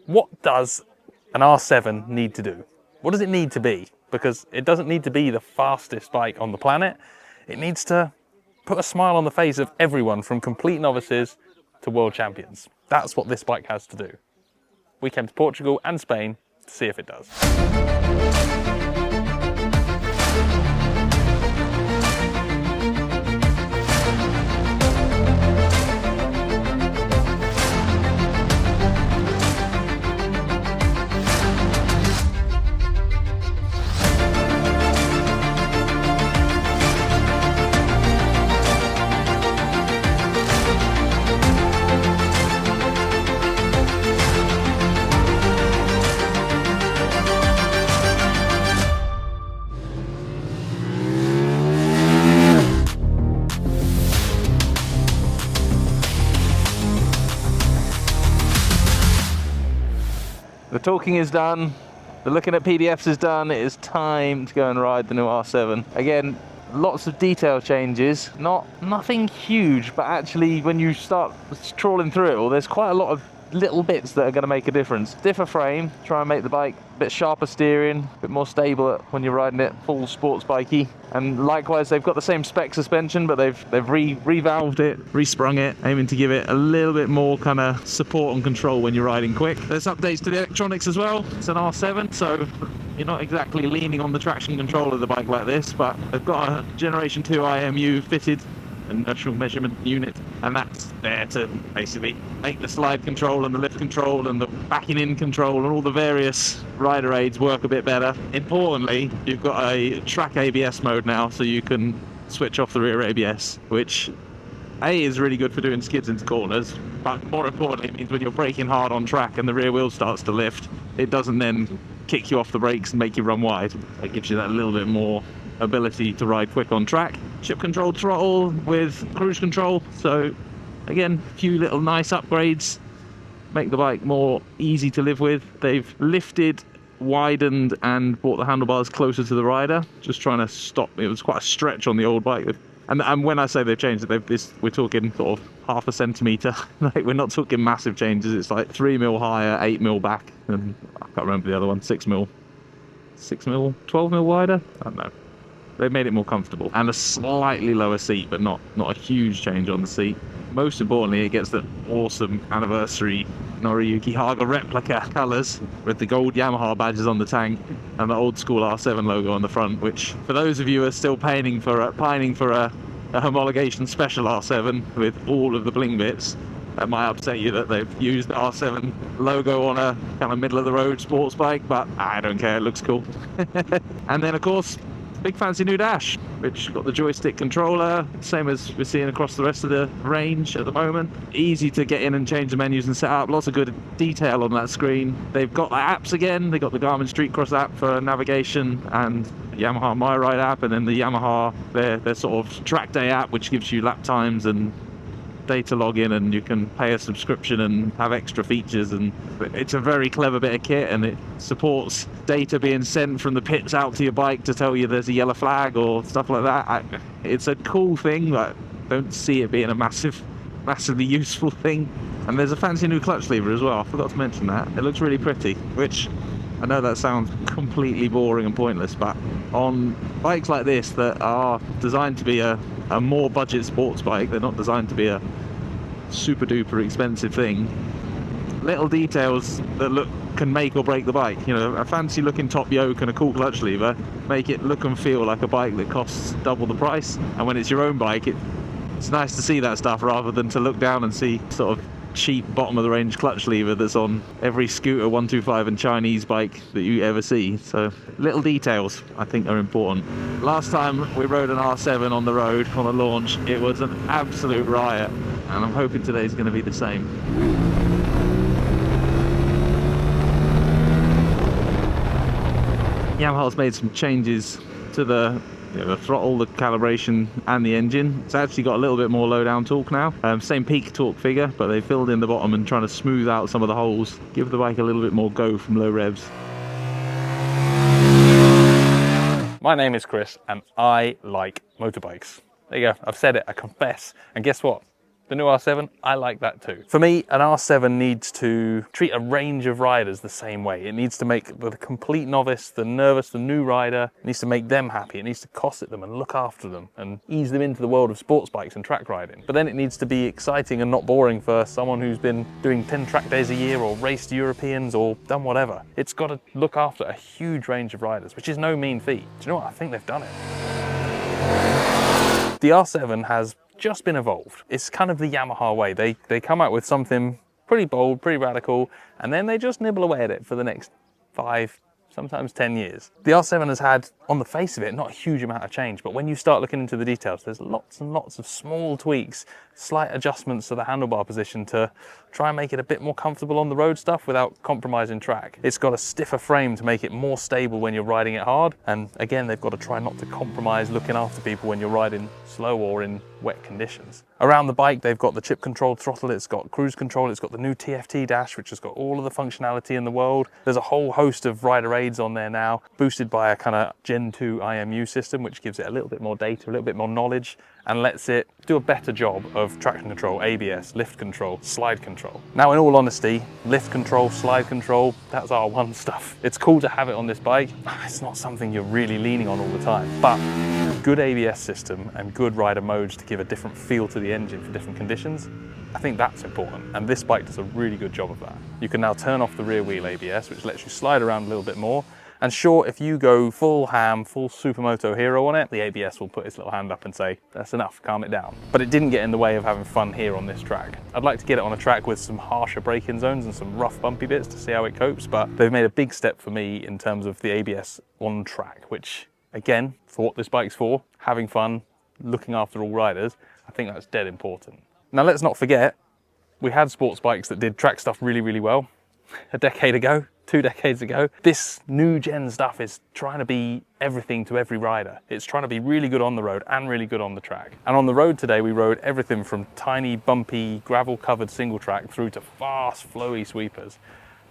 What does an R7 need to do? What does it need to be? Because it doesn't need to be the fastest bike on the planet. It needs to put a smile on the face of everyone from complete novices to world champions. That's what this bike has to do. We came to Portugal and Spain to see if it does. The talking is done, the looking at PDFs is done. It is time to go and ride the new R7. Again, lots of detail changes, nothing huge, but actually when you start trawling through it all, there's quite a lot of little bits that are going to make a difference. Differ frame, try and make the bike a bit sharper steering, a bit more stable when you're riding it, full sports bikey. And likewise, they've got the same spec suspension, but they've revalved it, resprung it, aiming to give it a little bit more kind of support and control when you're riding quick. There's updates to the electronics as well. It's an R7, so you're not exactly leaning on the traction control of the bike like this, but they've got a Generation 2 IMU fitted, inertial measurement unit, and that's there to basically make the slide control and the lift control and the backing in control and all the various rider aids work a bit better. Importantly, you've got a track ABS mode now, so you can switch off the rear ABS, which is really good for doing skids into corners, but more importantly, it means when you're braking hard on track and the rear wheel starts to lift, it doesn't then kick you off the brakes and make you run wide. It gives you that little bit more ability to ride quick on track. Chip controlled throttle with cruise control, so again, a few little nice upgrades make the bike more easy to live with. They've lifted, widened and brought the handlebars closer to the rider, just trying to stop, it was quite a stretch on the old bike. And when I say they've changed it, we're talking sort of half a centimetre. Like, we're not talking massive changes. It's like 3 mil higher, 8 mil back, and I can't remember the other one, 6 mil, 12 mil wider? I don't know. They made it more comfortable, and a slightly lower seat, but not a huge change on the seat. Most importantly, it gets the awesome anniversary Noriyuki Haga replica colours with the gold Yamaha badges on the tank and the old school R7 logo on the front, which for those of you who are still pining for a homologation special R7 with all of the bling bits, that might upset you that they've used the R7 logo on a kind of middle of the road sports bike, but I don't care, it looks cool. And then of course, big fancy new dash, which got the joystick controller, same as we're seeing across the rest of the range at the moment. Easy to get in and change the menus and set up, lots of good detail on that screen. They've got the apps again, they've got the Garmin Street Cross app for navigation and the Yamaha My Ride app, and then the Yamaha, their sort of track day app, which gives you lap times and data login, and you can pay a subscription and have extra features. And it's a very clever bit of kit, and it supports data being sent from the pits out to your bike to tell you there's a yellow flag or stuff like that. It's a cool thing, but I don't see it being a massively useful thing. And there's a fancy new clutch lever as well, I forgot to mention that. It looks really pretty, which I know that sounds completely boring and pointless, but on bikes like this that are designed to be a more budget sports bike, they're not designed to be a super duper expensive thing, little details that can make or break the bike. You know, a fancy looking top yoke and a cool clutch lever make it look and feel like a bike that costs double the price, and when it's your own bike, it's nice to see that stuff rather than to look down and see sort of cheap bottom of the range clutch lever that's on every scooter 125 and Chinese bike that you ever see. So little details I think are important. Last time we rode an R7 on the road on a launch, it was an absolute riot, and I'm hoping today's going to be the same. Yamaha's made some changes to the throttle, the calibration and the engine. It's actually got a little bit more low down torque now. Same peak torque figure, but they filled in the bottom and trying to smooth out some of the holes, give the bike a little bit more go from low revs. My name is Chris and I like motorbikes. There you go, I've said it, I confess. And guess what? the new R7, I like that too. For me, an R7 needs to treat a range of riders the same way. It needs to make the complete novice, the nervous, the new rider, it needs to make them happy. It needs to cosset them and look after them and ease them into the world of sports bikes and track riding. But then it needs to be exciting and not boring for someone who's been doing 10 track days a year or raced Europeans or done whatever. It's got to look after a huge range of riders, which is no mean feat. Do you know what? I think they've done it. The R7 has just been evolved. It's kind of the Yamaha way. They come out with something pretty bold, pretty radical, and then they just nibble away at it for the next 5, sometimes 10 years. The R7 has had, on the face of it, not a huge amount of change, but when you start looking into the details, there's lots and lots of small tweaks, slight adjustments to the handlebar position to try and make it a bit more comfortable on the road stuff without compromising track. It's got a stiffer frame to make it more stable when you're riding it hard, and again, they've got to try not to compromise looking after people when you're riding slow or in wet conditions. Around the bike, they've got the chip controlled throttle, it's got cruise control, it's got the new TFT dash, which has got all of the functionality in the world. There's a whole host of rider aids on there now, boosted by a kind of Gen 2 IMU system, which gives it a little bit more data, a little bit more knowledge, and lets it do a better job of traction control, ABS, lift control, slide control. Now, in all honesty, lift control, slide control, that's R1 stuff. It's cool to have it on this bike. It's not something you're really leaning on all the time, but good ABS system and good rider modes to give a different feel to the engine for different conditions, I think that's important, and this bike does a really good job of that. You can now turn off the rear wheel ABS, which lets you slide around a little bit more. And sure, if you go full ham, full Supermoto hero on it, the ABS will put its little hand up and say, that's enough, calm it down. But it didn't get in the way of having fun here on this track. I'd like to get it on a track with some harsher braking zones and some rough bumpy bits to see how it copes, but they've made a big step for me in terms of the ABS on track, which again, for what this bike's for, having fun, looking after all riders, I think that's dead important. Now let's not forget, we had sports bikes that did track stuff really, really well a decade ago, 2 decades ago. This new gen stuff is trying to be everything to every rider. It's trying to be really good on the road and really good on the track. And on the road today, we rode everything from tiny, bumpy, gravel-covered single track through to fast, flowy sweepers.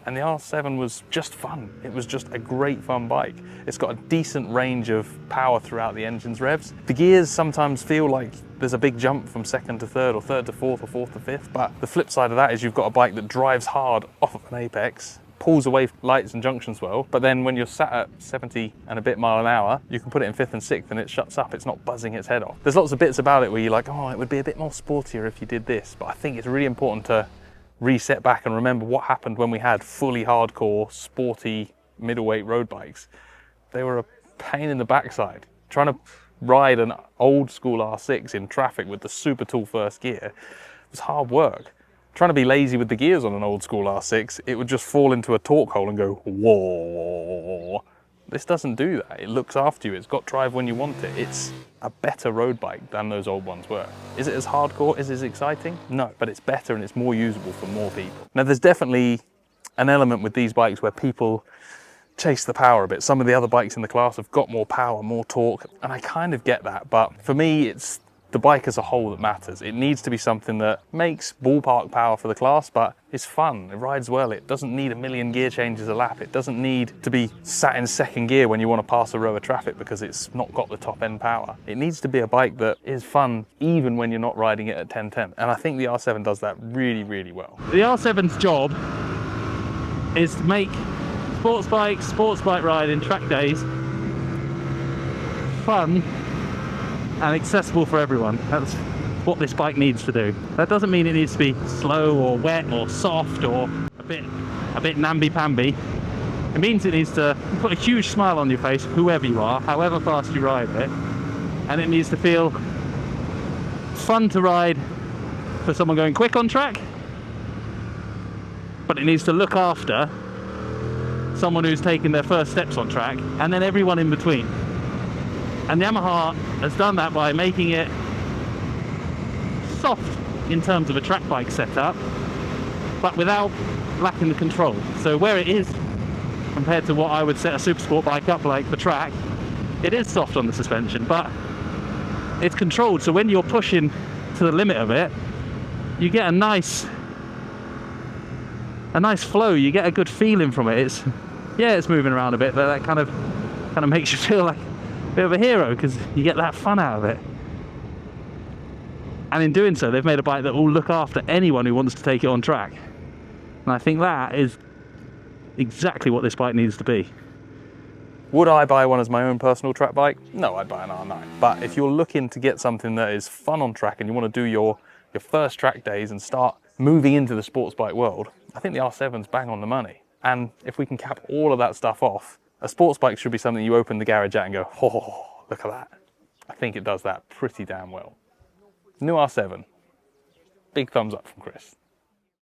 And the R7 was just fun. It was just a great fun bike. It's got a decent range of power throughout the engine's revs. The gears sometimes feel like there's a big jump from second to third or third to fourth or fourth to fifth, but the flip side of that is you've got a bike that drives hard off of an apex, pulls away lights and junctions well, but then when you're sat at 70 and a bit mile an hour, you can put it in 5th and 6th and it shuts up. It's not buzzing its head off. There's lots of bits about it where you're like, oh, it would be a bit more sportier if you did this, but I think it's really important to reset back and remember what happened when we had fully hardcore, sporty, middleweight road bikes. They were a pain in the backside. Trying to ride an old school R6 in traffic with the super tool first gear was hard work. Trying to be lazy with the gears on an old school R6, it would just fall into a torque hole and go, whoa. This doesn't do that. It looks after you. It's got drive when you want it. It's a better road bike than those old ones were. Is it as hardcore? Is it as exciting? No, but it's better and it's more usable for more people. Now, there's definitely an element with these bikes where people chase the power a bit. Some of the other bikes in the class have got more power, more torque, and I kind of get that. But for me, it's the bike as a whole that matters. It needs to be something that makes ballpark power for the class, but it's fun, it rides well, it doesn't need a million gear changes a lap, it doesn't need to be sat in second gear when you want to pass a row of traffic because it's not got the top end power. It needs to be a bike that is fun even when you're not riding it at 1010, and I think the R7 does that really, really well. The R7's job is to make sports bike riding, track days fun and accessible for everyone. That's what this bike needs to do. That doesn't mean it needs to be slow or wet or soft or a bit namby-pamby. It means it needs to put a huge smile on your face, whoever you are, however fast you ride it, and it needs to feel fun to ride for someone going quick on track, but it needs to look after someone who's taking their first steps on track, and then everyone in between. And Yamaha has done that by making it soft in terms of a track bike setup, but without lacking the control. So where it is compared to what I would set a super sport bike up like for track, it is soft on the suspension, but it's controlled. So when you're pushing to the limit of it, you get a nice flow. You get a good feeling from it. It's moving around a bit, but that kind of makes you feel like bit of a hero because you get that fun out of it. And in doing so, they've made a bike that will look after anyone who wants to take it on track. And I think that is exactly what this bike needs to be. Would I buy one as my own personal track bike? No, I'd buy an R9. But if you're looking to get something that is fun on track and you want to do your first track days and start moving into the sports bike world, I think the R7's bang on the money. And if we can cap all of that stuff off, a sports bike should be something you open the garage at and go, oh, look at that. I think it does that pretty damn well. New R7. Big thumbs up from Chris.